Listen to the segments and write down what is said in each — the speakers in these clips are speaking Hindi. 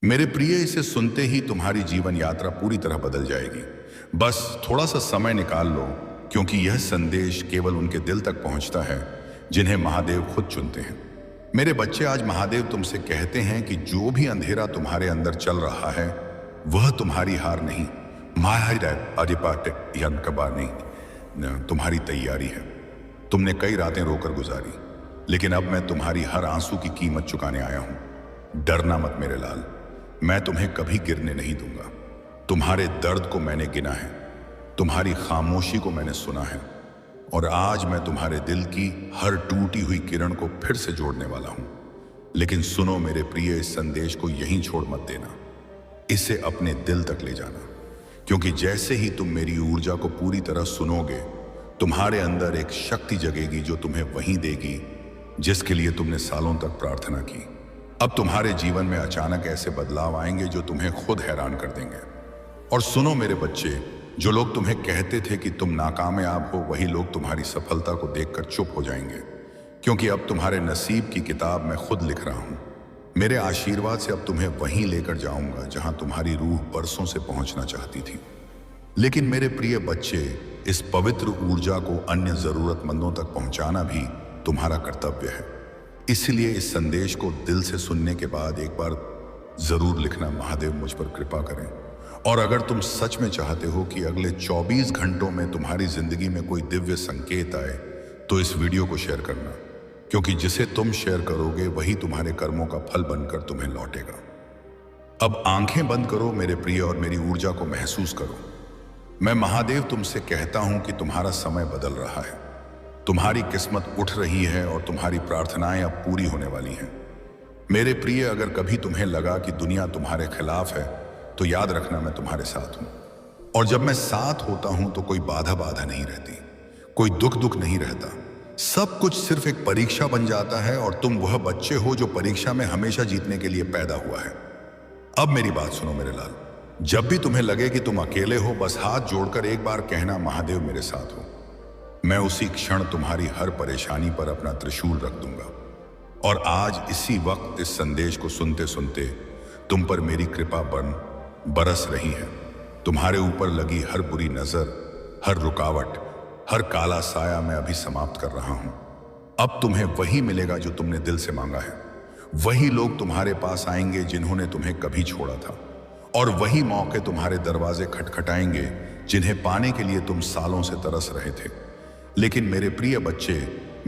मेरे प्रिय, इसे सुनते ही तुम्हारी जीवन यात्रा पूरी तरह बदल जाएगी। बस थोड़ा सा समय निकाल लो, क्योंकि यह संदेश केवल उनके दिल तक पहुंचता है जिन्हें महादेव खुद चुनते हैं। मेरे बच्चे, आज महादेव तुमसे कहते हैं कि जो भी अंधेरा तुम्हारे अंदर चल रहा है वह तुम्हारी हार नहीं, तुम्हारी तैयारी है। तुमने कई रातें रोकर गुजारी, लेकिन अब मैं तुम्हारी हर आंसू की कीमत चुकाने आया हूं। डरना मत मेरे लाल, मैं तुम्हें कभी गिरने नहीं दूंगा। तुम्हारे दर्द को मैंने गिना है, तुम्हारी खामोशी को मैंने सुना है, और आज मैं तुम्हारे दिल की हर टूटी हुई किरण को फिर से जोड़ने वाला हूं। लेकिन सुनो मेरे प्रिय, इस संदेश को यहीं छोड़ मत देना, इसे अपने दिल तक ले जाना, क्योंकि जैसे ही तुम मेरी ऊर्जा को पूरी तरह सुनोगे, तुम्हारे अंदर एक शक्ति जगेगी जो तुम्हें वहीं देगी जिसके लिए तुमने सालों तक प्रार्थना की। अब तुम्हारे जीवन में अचानक ऐसे बदलाव आएंगे जो तुम्हें खुद हैरान कर देंगे। और सुनो मेरे बच्चे, जो लोग तुम्हें कहते थे कि तुम नाकामयाब हो, वही लोग तुम्हारी सफलता को देखकर चुप हो जाएंगे, क्योंकि अब तुम्हारे नसीब की किताब मैं खुद लिख रहा हूं। मेरे आशीर्वाद से अब तुम्हें वहीं लेकर जाऊंगा जहां तुम्हारी रूह बरसों से पहुंचना चाहती थी। लेकिन मेरे प्रिय बच्चे, इस पवित्र ऊर्जा को अन्य जरूरतमंदों तक पहुंचाना भी तुम्हारा कर्तव्य है। इसलिए इस संदेश को दिल से सुनने के बाद एक बार जरूर लिखना, महादेव मुझ पर कृपा करें। और अगर तुम सच में चाहते हो कि अगले 24 घंटों में तुम्हारी जिंदगी में कोई दिव्य संकेत आए, तो इस वीडियो को शेयर करना, क्योंकि जिसे तुम शेयर करोगे वही तुम्हारे कर्मों का फल बनकर तुम्हें लौटेगा। अब आंखें बंद करो मेरे प्रिय और मेरी ऊर्जा को महसूस करो। मैं महादेव तुमसे कहता हूं कि तुम्हारा समय बदल रहा है, तुम्हारी किस्मत उठ रही है और तुम्हारी प्रार्थनाएं अब पूरी होने वाली हैं। मेरे प्रिय, अगर कभी तुम्हें लगा कि दुनिया तुम्हारे खिलाफ है, तो याद रखना मैं तुम्हारे साथ हूं। और जब मैं साथ होता हूं तो कोई बाधा नहीं रहती, कोई दुख नहीं रहता। सब कुछ सिर्फ एक परीक्षा बन जाता है, और तुम वह बच्चे हो जो परीक्षा में हमेशा जीतने के लिए पैदा हुआ है। अब मेरी बात सुनो मेरे लाल, जब भी तुम्हें लगे कि तुम अकेले हो, बस हाथ जोड़कर एक बार कहना, महादेव मेरे साथ हो। मैं उसी क्षण तुम्हारी हर परेशानी पर अपना त्रिशूल रख दूंगा। और आज इसी वक्त इस संदेश को सुनते सुनते तुम पर मेरी कृपा बरस रही है। तुम्हारे ऊपर लगी हर बुरी नजर, हर रुकावट, हर काला साया मैं अभी समाप्त कर रहा हूं। अब तुम्हें वही मिलेगा जो तुमने दिल से मांगा है। वही लोग तुम्हारे पास आएंगे जिन्होंने तुम्हें कभी छोड़ा था, और वही मौके तुम्हारे दरवाजे खटखटाएंगे जिन्हें पाने के लिए तुम सालों से तरस रहे थे। लेकिन मेरे प्रिय बच्चे,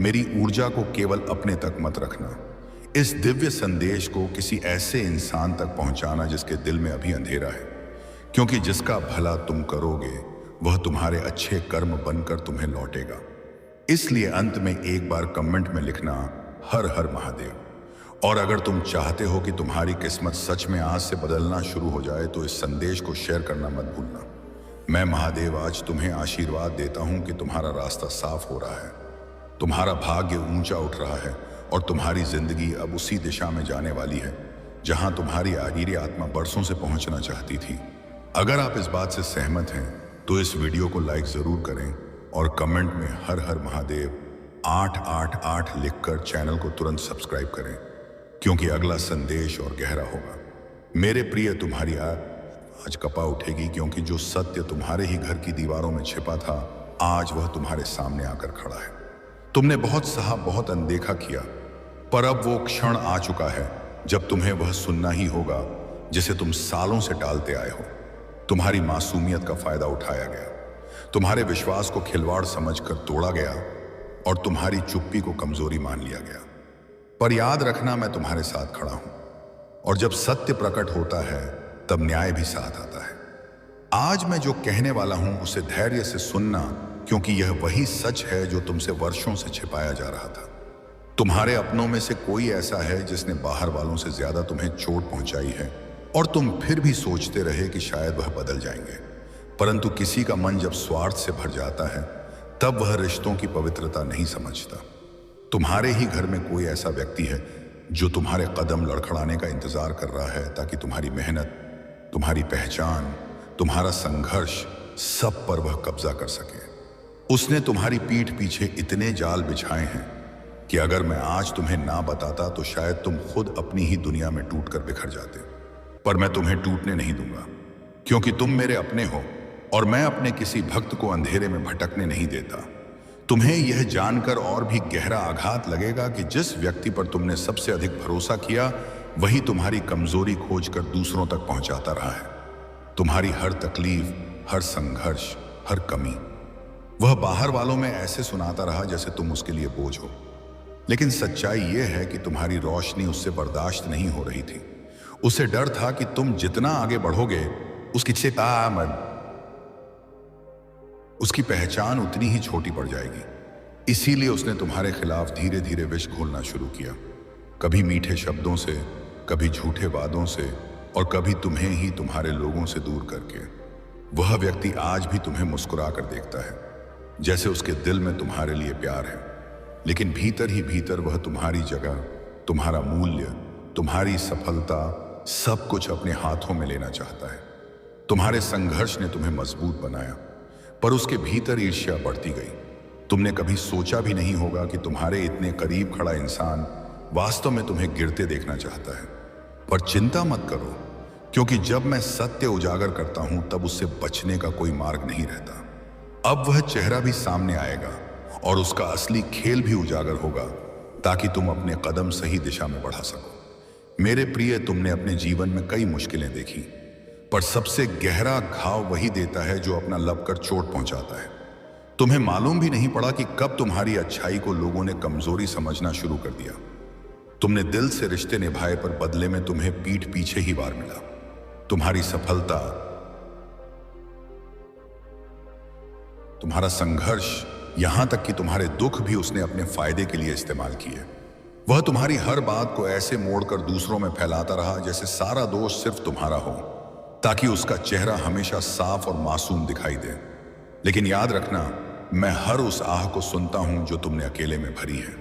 मेरी ऊर्जा को केवल अपने तक मत रखना। इस दिव्य संदेश को किसी ऐसे इंसान तक पहुंचाना जिसके दिल में अभी अंधेरा है, क्योंकि जिसका भला तुम करोगे वह तुम्हारे अच्छे कर्म बनकर तुम्हें लौटेगा। इसलिए अंत में एक बार कमेंट में लिखना, हर हर महादेव। और अगर तुम चाहते हो कि तुम्हारी किस्मत सच में आज से बदलना शुरू हो जाए, तो इस संदेश को शेयर करना मत भूलना। मैं महादेव आज तुम्हें आशीर्वाद देता हूं कि तुम्हारा रास्ता साफ हो रहा है, तुम्हारा भाग्य ऊंचा उठ रहा है, और तुम्हारी जिंदगी अब उसी दिशा में जाने वाली है जहां तुम्हारी आखिरी आत्मा बरसों से पहुंचना चाहती थी। अगर आप इस बात से सहमत हैं तो इस वीडियो को लाइक जरूर करें, और कमेंट में हर हर महादेव 888 लिखकर चैनल को तुरंत सब्सक्राइब करें, क्योंकि अगला संदेश और गहरा होगा। मेरे प्रिय, तुम्हारी आज कपा उठेगी, क्योंकि जो सत्य तुम्हारे ही घर की दीवारों में छिपा था, आज वह तुम्हारे सामने आकर खड़ा है। तुमने बहुत सहा, बहुत अनदेखा किया, पर अब वो क्षण आ चुका है जब तुम्हें वह सुनना ही होगा जिसे तुम सालों से टालते आए हो। तुम्हारी मासूमियत का फायदा उठाया गया, तुम्हारे विश्वास को खिलवाड़ समझकर तोड़ा गया, और तुम्हारी चुप्पी को कमजोरी मान लिया गया। पर याद रखना, मैं तुम्हारे साथ खड़ा हूं, और जब सत्य प्रकट होता है तब न्याय भी साथ आता है। आज मैं जो कहने वाला हूं उसे धैर्य से सुनना, क्योंकि यह वही सच है जो तुमसे वर्षों से छिपाया जा रहा था। तुम्हारे अपनों में से कोई ऐसा है जिसने बाहर वालों से ज्यादा तुम्हें चोट पहुंचाई है, और तुम फिर भी सोचते रहे कि शायद वह बदल जाएंगे। परंतु किसी का मन जब स्वार्थ से भर जाता है, तब वह रिश्तों की पवित्रता नहीं समझता। तुम्हारे ही घर में कोई ऐसा व्यक्ति है जो तुम्हारे कदम लड़खड़ाने का इंतजार कर रहा है, ताकि तुम्हारी मेहनत, तुम्हारी पहचान, तुम्हारा संघर्ष, सब पर वह कब्जा कर सके। उसने तुम्हारी पीठ पीछे इतने जाल बिछाए हैं कि अगर मैं आज तुम्हें ना बताता तो शायद तुम खुद अपनी ही दुनिया में टूटकर बिखर जाते। पर मैं तुम्हें टूटने नहीं दूंगा, क्योंकि तुम मेरे अपने हो और मैं अपने किसी भक्त को अंधेरे में भटकने नहीं देता। तुम्हें यह जानकर और भी गहरा आघात लगेगा कि जिस व्यक्ति पर तुमने सबसे अधिक भरोसा किया वही तुम्हारी कमजोरी खोजकर दूसरों तक पहुंचाता रहा है। तुम्हारी हर तकलीफ, हर संघर्ष, हर कमी वह बाहर वालों में ऐसे सुनाता रहा जैसे तुम उसके लिए बोझ हो। लेकिन सच्चाई यह है कि तुम्हारी रोशनी उससे बर्दाश्त नहीं हो रही थी। उसे डर था कि तुम जितना आगे बढ़ोगे उसकी पहचान उतनी ही छोटी पड़ जाएगी। इसीलिए उसने तुम्हारे खिलाफ धीरे धीरे विष घोलना शुरू किया, कभी मीठे शब्दों से, कभी झूठे वादों से और कभी तुम्हें ही तुम्हारे लोगों से दूर करके। वह व्यक्ति आज भी तुम्हें मुस्कुरा कर देखता है, जैसे उसके दिल में तुम्हारे लिए प्यार है, लेकिन भीतर ही भीतर वह तुम्हारी जगह, तुम्हारा मूल्य, तुम्हारी सफलता सब कुछ अपने हाथों में लेना चाहता है। तुम्हारे संघर्ष ने तुम्हें मजबूत बनाया, पर उसके भीतर ईर्ष्या बढ़ती गई। तुमने कभी सोचा भी नहीं होगा कि तुम्हारे इतने करीब खड़ा इंसान वास्तव में तुम्हें गिरते देखना चाहता है। पर चिंता मत करो, क्योंकि जब मैं सत्य उजागर करता हूं तब उससे बचने का कोई मार्ग नहीं रहता। अब वह चेहरा भी सामने आएगा और उसका असली खेल भी उजागर होगा, ताकि तुम अपने कदम सही दिशा में बढ़ा सको। मेरे प्रिय, तुमने अपने जीवन में कई मुश्किलें देखी, पर सबसे गहरा घाव वही देता है जो अपना लब कर चोट पहुंचाता है। तुम्हें मालूम भी नहीं पड़ा कि कब तुम्हारी अच्छाई को लोगों ने कमजोरी समझना शुरू कर दिया। तुमने दिल से रिश्ते निभाए, पर बदले में तुम्हें पीठ पीछे ही वार मिला। तुम्हारी सफलता, तुम्हारा संघर्ष, यहां तक कि तुम्हारे दुख भी उसने अपने फायदे के लिए इस्तेमाल किए। वह तुम्हारी हर बात को ऐसे मोड़कर दूसरों में फैलाता रहा जैसे सारा दोष सिर्फ तुम्हारा हो, ताकि उसका चेहरा हमेशा साफ और मासूम दिखाई दे। लेकिन याद रखना, मैं हर उस आह को सुनता हूं जो तुमने अकेले में भरी है।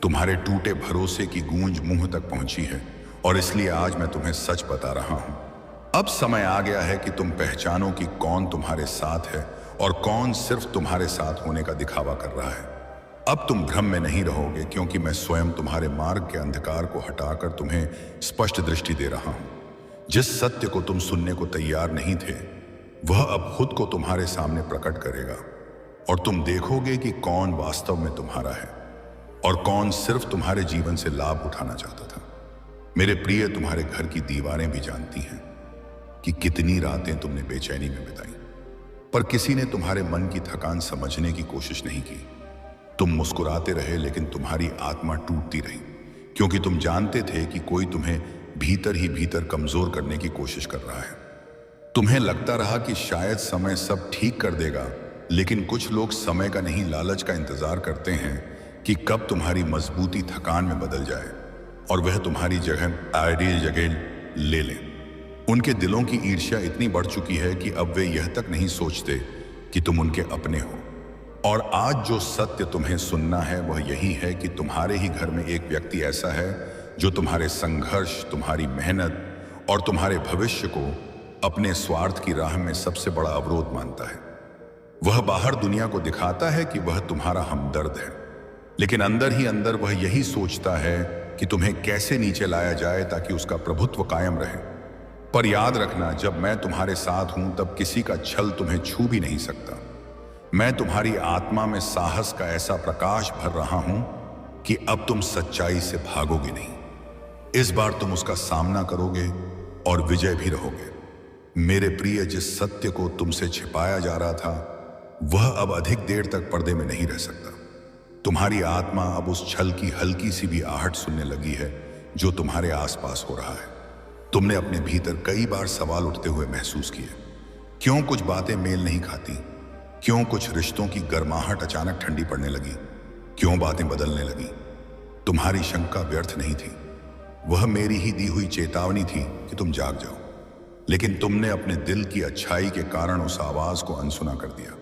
तुम्हारे टूटे भरोसे की गूंज मुंह तक पहुंची है, और इसलिए आज मैं तुम्हें सच बता रहा हूं। अब समय आ गया है कि तुम पहचानो कि कौन तुम्हारे साथ है और कौन सिर्फ तुम्हारे साथ होने का दिखावा कर रहा है। अब तुम भ्रम में नहीं रहोगे, क्योंकि मैं स्वयं तुम्हारे मार्ग के अंधकार को हटाकर तुम्हें स्पष्ट दृष्टि दे रहा हूं। जिस सत्य को तुम सुनने को तैयार नहीं थे, वह अब खुद को तुम्हारे सामने प्रकट करेगा, और तुम देखोगे कि कौन वास्तव में तुम्हारा है और कौन सिर्फ तुम्हारे जीवन से लाभ उठाना चाहता था। मेरे प्रिय, तुम्हारे घर की दीवारें भी जानती हैं कि कितनी रातें तुमने बेचैनी में बिताई, पर किसी ने तुम्हारे मन की थकान समझने की कोशिश नहीं की। तुम मुस्कुराते रहे, लेकिन तुम्हारी आत्मा टूटती रही, क्योंकि तुम जानते थे कि कोई तुम्हें भीतर ही भीतर कमजोर करने की कोशिश कर रहा है। तुम्हें लगता रहा कि शायद समय सब ठीक कर देगा, लेकिन कुछ लोग समय का नहीं, लालच का इंतजार करते हैं कि कब तुम्हारी मजबूती थकान में बदल जाए और वह तुम्हारी जगह ले लें। उनके दिलों की ईर्ष्या इतनी बढ़ चुकी है कि अब वे यह तक नहीं सोचते कि तुम उनके अपने हो। और आज जो सत्य तुम्हें सुनना है वह यही है कि तुम्हारे ही घर में एक व्यक्ति ऐसा है जो तुम्हारे संघर्ष, तुम्हारी मेहनत और तुम्हारे भविष्य को अपने स्वार्थ की राह में सबसे बड़ा अवरोध मानता है। वह बाहर दुनिया को दिखाता है कि वह तुम्हारा हमदर्द है, लेकिन अंदर ही अंदर वह यही सोचता है कि तुम्हें कैसे नीचे लाया जाए ताकि उसका प्रभुत्व कायम रहे। पर याद रखना, जब मैं तुम्हारे साथ हूं तब किसी का छल तुम्हें छू भी नहीं सकता। मैं तुम्हारी आत्मा में साहस का ऐसा प्रकाश भर रहा हूं कि अब तुम सच्चाई से भागोगे नहीं। इस बार तुम उसका सामना करोगे और विजय भी रहोगे। मेरे प्रिय, जिस सत्य को तुमसे छिपाया जा रहा था वह अब अधिक देर तक पर्दे में नहीं रह सकता। तुम्हारी आत्मा अब उस छल की हल्की सी भी आहट सुनने लगी है जो तुम्हारे आसपास हो रहा है। तुमने अपने भीतर कई बार सवाल उठते हुए महसूस किए, क्यों कुछ बातें मेल नहीं खाती, क्यों कुछ रिश्तों की गर्माहट अचानक ठंडी पड़ने लगी, क्यों बातें बदलने लगी। तुम्हारी शंका व्यर्थ नहीं थी, वह मेरी ही दी हुई चेतावनी थी कि तुम जाग जाओ। लेकिन तुमने अपने दिल की अच्छाई के कारण उस आवाज को अनसुना कर दिया।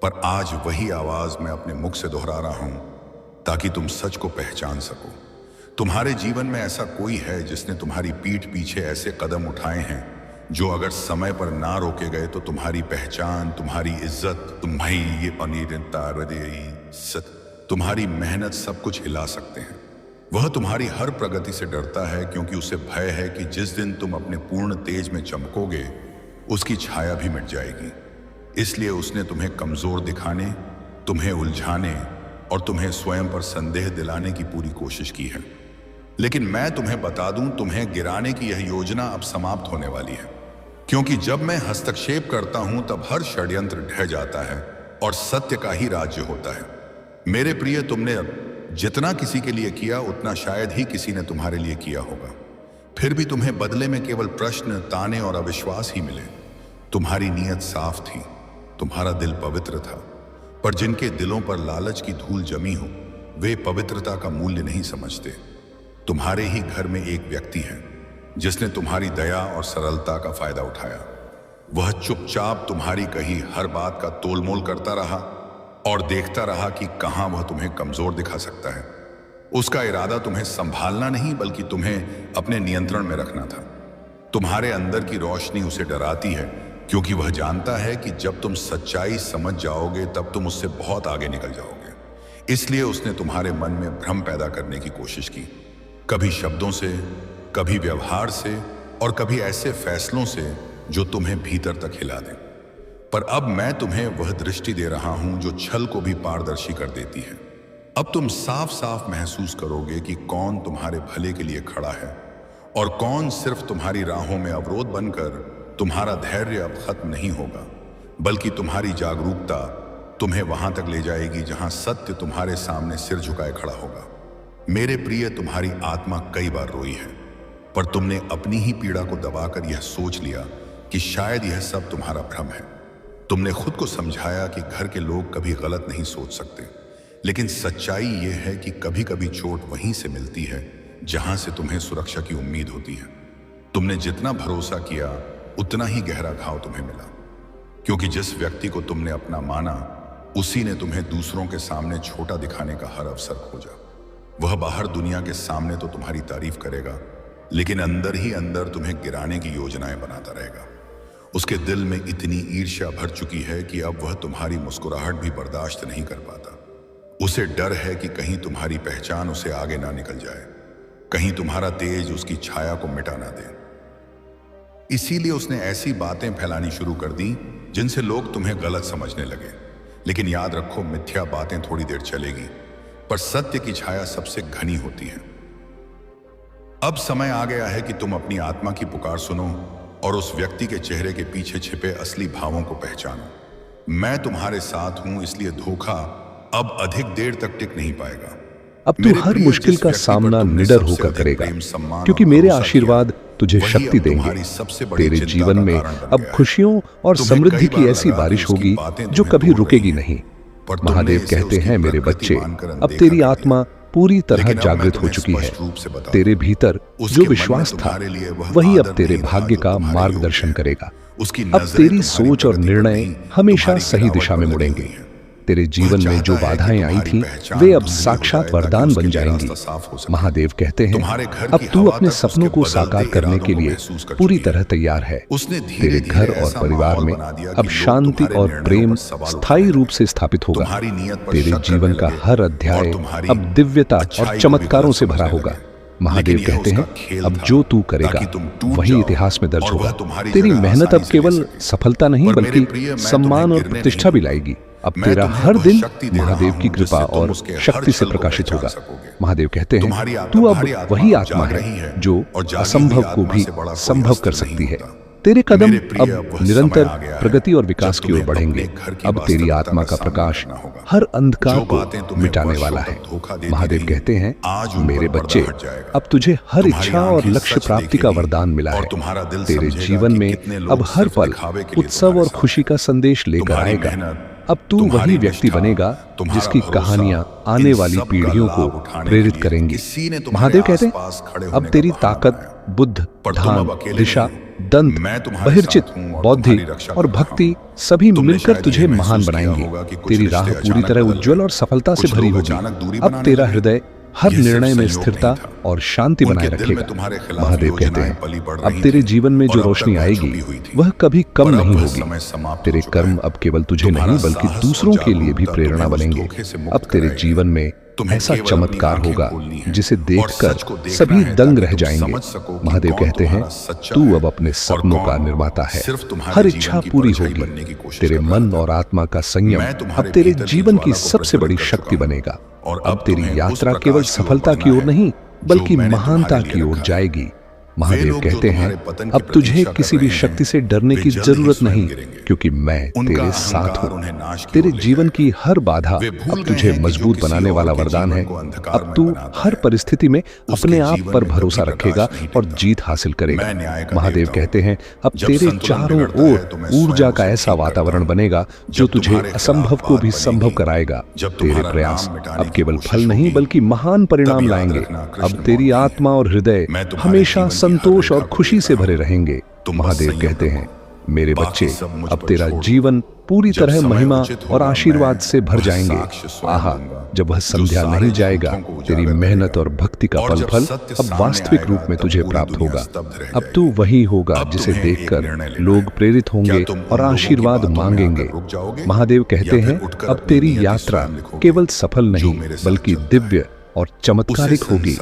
पर आज वही आवाज मैं अपने मुख से दोहरा रहा हूं ताकि तुम सच को पहचान सको। तुम्हारे जीवन में ऐसा कोई है जिसने तुम्हारी पीठ पीछे ऐसे कदम उठाए हैं जो अगर समय पर ना रोके गए तो तुम्हारी पहचान, तुम्हारी इज्जत, तुम्हारी मेहनत सब कुछ हिला सकते हैं। वह तुम्हारी हर प्रगति से डरता है क्योंकि उसे भय है कि जिस दिन तुम अपने पूर्ण तेज में चमकोगे उसकी छाया भी मिट जाएगी। इसलिए उसने तुम्हें कमजोर दिखाने, तुम्हें उलझाने और तुम्हें स्वयं पर संदेह दिलाने की पूरी कोशिश की है। लेकिन मैं तुम्हें बता दूं, तुम्हें गिराने की यह योजना अब समाप्त होने वाली है, क्योंकि जब मैं हस्तक्षेप करता हूं तब हर षड्यंत्र ढह जाता है और सत्य का ही राज्य होता है। मेरे प्रिय, तुमने जितना किसी के लिए किया उतना शायद ही किसी ने तुम्हारे लिए किया होगा। फिर भी तुम्हें बदले में केवल प्रश्न, ताने और अविश्वास ही मिले। तुम्हारी नीयत साफ थी, तुम्हारा दिल पवित्र था, पर जिनके दिलों पर लालच की धूल जमी हो वे पवित्रता का मूल्य नहीं समझते। तुम्हारे ही घर में एक व्यक्ति है जिसने तुम्हारी दया और सरलता का फायदा उठाया। वह चुपचाप तुम्हारी कही हर बात का तोलमोल करता रहा और देखता रहा कि कहां वह तुम्हें कमजोर दिखा सकता है। उसका इरादा तुम्हें संभालना नहीं बल्कि तुम्हें अपने नियंत्रण में रखना था। तुम्हारे अंदर की रोशनी उसे डराती है क्योंकि वह जानता है कि जब तुम सच्चाई समझ जाओगे तब तुम उससे बहुत आगे निकल जाओगे। इसलिए उसने तुम्हारे मन में भ्रम पैदा करने की कोशिश की, कभी शब्दों से, कभी व्यवहार से और कभी ऐसे फैसलों से जो तुम्हें भीतर तक हिला दें। पर अब मैं तुम्हें वह दृष्टि दे रहा हूं जो छल को भी पारदर्शी कर देती है। अब तुम साफ साफ महसूस करोगे कि कौन तुम्हारे भले के लिए खड़ा है और कौन सिर्फ तुम्हारी राहों में अवरोध बनकर। तुम्हारा धैर्य अब खत्म नहीं होगा, बल्कि तुम्हारी जागरूकता तुम्हें वहां तक ले जाएगी जहां सत्य तुम्हारे सामने सिर झुकाए खड़ा होगा। मेरे प्रिय, तुम्हारी आत्मा कई बार रोई है, पर तुमने अपनी ही पीड़ा को दबाकर यह सोच लिया कि शायद यह सब तुम्हारा भ्रम है। तुमने खुद को समझाया कि घर के लोग कभी गलत नहीं सोच सकते, लेकिन सच्चाई यह है कि कभी कभी चोट वहीं से मिलती है जहां से तुम्हें सुरक्षा की उम्मीद होती है। तुमने जितना भरोसा किया उतना ही गहरा घाव तुम्हें मिला, क्योंकि जिस व्यक्ति को तुमने अपना माना उसी ने तुम्हें दूसरों के सामने छोटा दिखाने का हर अवसर खोजा। वह बाहर दुनिया के सामने तो तुम्हारी तारीफ करेगा, लेकिन अंदर ही अंदर तुम्हें गिराने की योजनाएं बनाता रहेगा। उसके दिल में इतनी ईर्ष्या भर चुकी है कि अब वह तुम्हारी मुस्कुराहट भी बर्दाश्त नहीं कर पाता। उसे डर है कि कहीं तुम्हारी पहचान उसे आगे ना निकल जाए, कहीं तुम्हारा तेज उसकी छाया को मिटा ना दे। इसीलिए उसने ऐसी बातें फैलानी शुरू कर दी जिनसे लोग तुम्हें गलत समझने लगे। लेकिन याद रखो, मिथ्या बातें थोड़ी देर चलेगी, पर सत्य की छाया सबसे घनी होती है। अब समय आ गया है कि तुम अपनी आत्मा की पुकार सुनो और उस व्यक्ति के चेहरे के पीछे छिपे असली भावों को पहचानो। मैं तुम्हारे साथ हूं, इसलिए धोखा अब अधिक देर तक टिक नहीं पाएगा। अब तू हर मुश्किल का सामना निडर होकर करेगा, क्योंकि मेरे आशीर्वाद तुझे शक्ति देंगे। तेरे जीवन में अब खुशियों और समृद्धि की ऐसी बारिश होगी जो कभी रुकेगी नहीं। महादेव कहते हैं, मेरे बच्चे, अब तेरी आत्मा पूरी तरह जागृत हो चुकी है। तेरे भीतर जो विश्वास था वही अब तेरे भाग्य का मार्गदर्शन करेगा। अब तेरी सोच और निर्णय हमेशा सही दिशा में मुड़ेंगे। तेरे जीवन में जो बाधाएं आई थीं, वे अब साक्षात वरदान बन जाएंगी। महादेव कहते हैं, अब तू अपने सपनों को साकार करने के लिए पूरी तरह तैयार है। तेरे घर और परिवार में अब शांति और प्रेम स्थायी रूप से स्थापित होगा। तेरे जीवन का हर अध्याय अब दिव्यता और चमत्कारों से भरा होगा। महादेव कहते हैं, अब जो तू करेगा वही इतिहास में दर्ज होगा। तेरी मेहनत अब केवल सफलता नहीं बल्कि सम्मान और प्रतिष्ठा भी लाएगी। अब तेरा हर दिन महादेव की कृपा और शक्ति से प्रकाशित होगा। महादेव कहते हैं, तू अब वही आत्मा है जो असंभव को भी संभव कर सकती है। तेरे कदम अब निरंतर प्रगति और विकास की ओर बढ़ेंगे। अब तेरी आत्मा का प्रकाश हर अंधकार को मिटाने वाला है। महादेव कहते हैं, मेरे बच्चे, अब तुझे हर इच्छा और लक्ष्य प्राप्ति का वरदान मिला है। तेरे जीवन में अब हर पल उत्सव और खुशी का संदेश लेकर आएगा। अब तू वही व्यक्ति बनेगा जिसकी कहानियां आने वाली पीढ़ियों को प्रेरित करेंगी। महादेव कहते हैं, अब तेरी ताकत, बुद्ध, ध्यान, दिशा, दंत, बहिर्चित, बौद्धिक और भक्ति सभी मिलकर तुझे महान बनाएंगे। तेरी राह पूरी तरह उज्जवल और सफलता से भरी होगी। अब तेरा हृदय हर निर्णय में स्थिरता और शांति बनाए रखेगा। महादेव कहते हैं, अब तेरे जीवन में जो रोशनी आएगी वह कभी कम नहीं होगी। तेरे कर्म अब केवल तुझे नहीं बल्कि दूसरों के लिए भी प्रेरणा बनेंगे। अब तेरे जीवन में ऐसा चमत्कार होगा जिसे देखकर सभी दंग रह जाएंगे। महादेव कहते हैं, तू अब अपने सपनों का निर्माता है। हर इच्छा पूरी होगी। तेरे मन और आत्मा का संयम अब तेरे जीवन की सबसे बड़ी शक्ति बनेगा। अब तेरी यात्रा केवल सफलता की ओर नहीं बल्कि महानता की ओर जाएगी। महादेव कहते हैं, अब तुझे किसी भी शक्ति से डरने की जरूरत नहीं, क्योंकि मैं तेरे साथ हूं। तेरे जीवन की हर बाधा अब तुझे मजबूत बनाने वाला वरदान है। अब तू हर परिस्थिति में अपने आप पर भरोसा रखेगा और जीत हासिल करेगा। महादेव कहते हैं, अब तेरे चारों ओर ऊर्जा का ऐसा वातावरण बनेगा जो तुझे असंभव को भी संभव कराएगा। तेरे प्रयास अब केवल फल नहीं बल्कि महान परिणाम लाएंगे। अब तेरी आत्मा और हृदय हमेशा संतोष और खुशी से भरे रहेंगे। महादेव कहते हैं, मेरे बच्चे, अब तेरा जीवन पूरी तरह महिमा और आशीर्वाद से भर जाएंगे। आहा, जब वह संध्या नहीं जाएगा, तेरी मेहनत और भक्ति का फल अब वास्तविक रूप में तुझे प्राप्त होगा। अब तू वही होगा जिसे देखकर लोग प्रेरित होंगे और आशीर्वाद मांगेंगे। महादेव कहते हैं, अब तेरी यात्रा केवल सफल नहीं बल्कि दिव्य और चमत्कारिक होगी।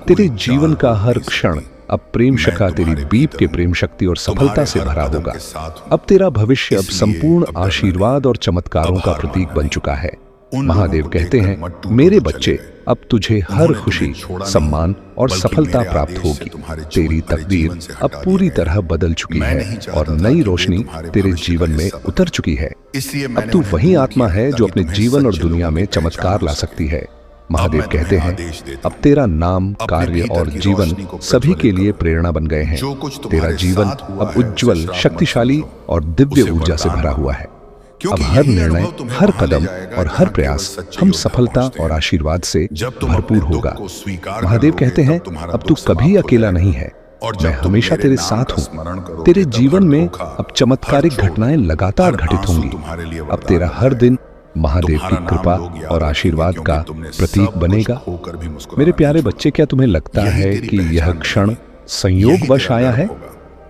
तेरे जीवन का हर क्षण अब प्रेम शखा तेरी बीप के प्रेम शक्ति और सफलता से भरा होगा। अब तेरा भविष्य अब संपूर्ण आशीर्वाद और चमत्कारों का प्रतीक बन चुका है। महादेव कहते हैं, मेरे बच्चे, अब तुझे हर खुशी, सम्मान और सफलता प्राप्त होगी। तेरी तकदीर अब पूरी तरह बदल चुकी है और नई रोशनी तेरे जीवन में उतर चुकी है। अब तू वही आत्मा है जो अपने जीवन और दुनिया में चमत्कार ला सकती है। महादेव कहते हैं, अब तेरा नाम, कार्य और जीवन सभी के लिए प्रेरणा बन गए हैं। तेरा जीवन अब उज्जवल, शक्तिशाली और दिव्य ऊर्जा से भरा हुआ है। अब हर निर्णय, हर कदम और हर प्रयास हम सफलता और आशीर्वाद से भरपूर होगा। महादेव कहते हैं, अब तू कभी अकेला नहीं है, मैं हमेशा तेरे साथ हूँ। तेरे जीवन में अब चमत्कारिक घटनाएं लगातार घटित होंगी। अब तेरा हर दिन महादेव की कृपा और आशीर्वाद का प्रतीक बनेगा। मेरे प्यारे बच्चे, क्या तुम्हें लगता है कि यह क्षण संयोगवश आया है?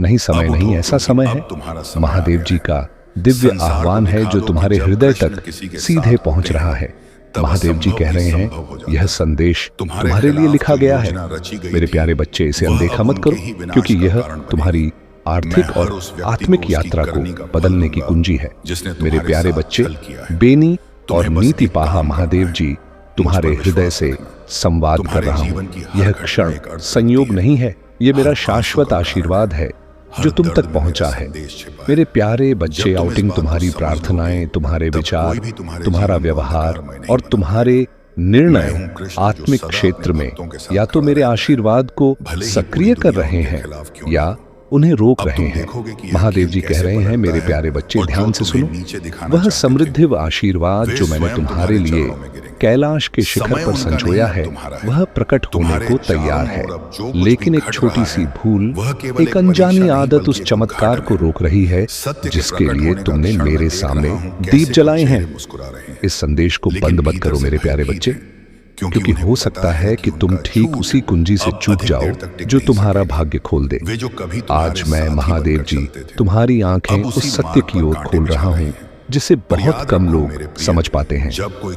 नहीं, समय नहीं, ऐसा समय है महादेव जी का दिव्य आह्वान है जो तुम्हारे हृदय तक सीधे पहुंच रहा है। महादेव जी कह रहे हैं, यह संदेश तुम्हारे लिए लिखा गया है। मेरे प्यारे बच्चे, इसे अनदेखा मत करो, क्योंकि यह तुम्हारी आर्थिक और आत्मिक यात्रा को बदलने की कुंजी है। मेरे प्यारे बच्चे, बेनी और नीति पाहा महादेव जी तुम्हारे हृदय से संवाद कर रहा हूं। यह क्षण संयोग नहीं है, यह मेरा शाश्वत आशीर्वाद है जो तुम तक पहुंचा है। मेरे प्यारे बच्चे, आउटिंग तुम्हारी प्रार्थनाएं, तुम्हारे विचार, तुम्हारा व्यवहार और तुम्हारे निर्णय आत्मिक क्षेत्र में या तो मेरे आशीर्वाद को सक्रिय कर रहे हैं या उन्हें रोक रहे हैं। महादेव जी कह रहे हैं, मेरे प्यारे बच्चे, ध्यान से सुनो। वह समृद्धि व आशीर्वाद जो मैंने तुम्हारे लिए कैलाश के शिखर पर संजोया है, वह प्रकट होने को तैयार है। लेकिन एक छोटी सी भूल, एक अनजानी आदत उस चमत्कार को रोक रही है जिसके लिए तुमने मेरे सामने दीप जलाए हैं। इस संदेश को बंद मत करो मेरे प्यारे बच्चे, क्योंकि हो सकता है कि तुम ठीक उसी कुंजी से चूक जाओ जो तुम्हारा भाग्य खोल दे। आज मैं महादेव जी तुम्हारी आंखें उस सत्य की ओर खोल रहा हूँ जिसे बहुत कम लोग समझ पाते हैं।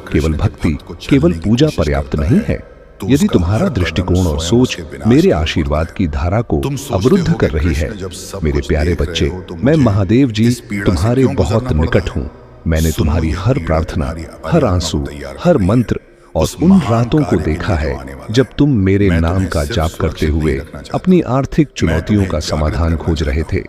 केवल भक्ति, केवल पूजा पर्याप्त नहीं है। यदि तुम्हारा दृष्टिकोण और सोच मेरे आशीर्वाद की धारा को अवरुद्ध कर रही है, मेरे प्यारे बच्चे, मैं महादेव जी तुम्हारे बहुत निकट हूँ। मैंने तुम्हारी हर प्रार्थना, हर आंसू, हर मंत्र और उन रातों को देखा है जब तुम मेरे नाम का जाप करते हुए अपनी आर्थिक चुनौतियों का समाधान खोज रहे थे।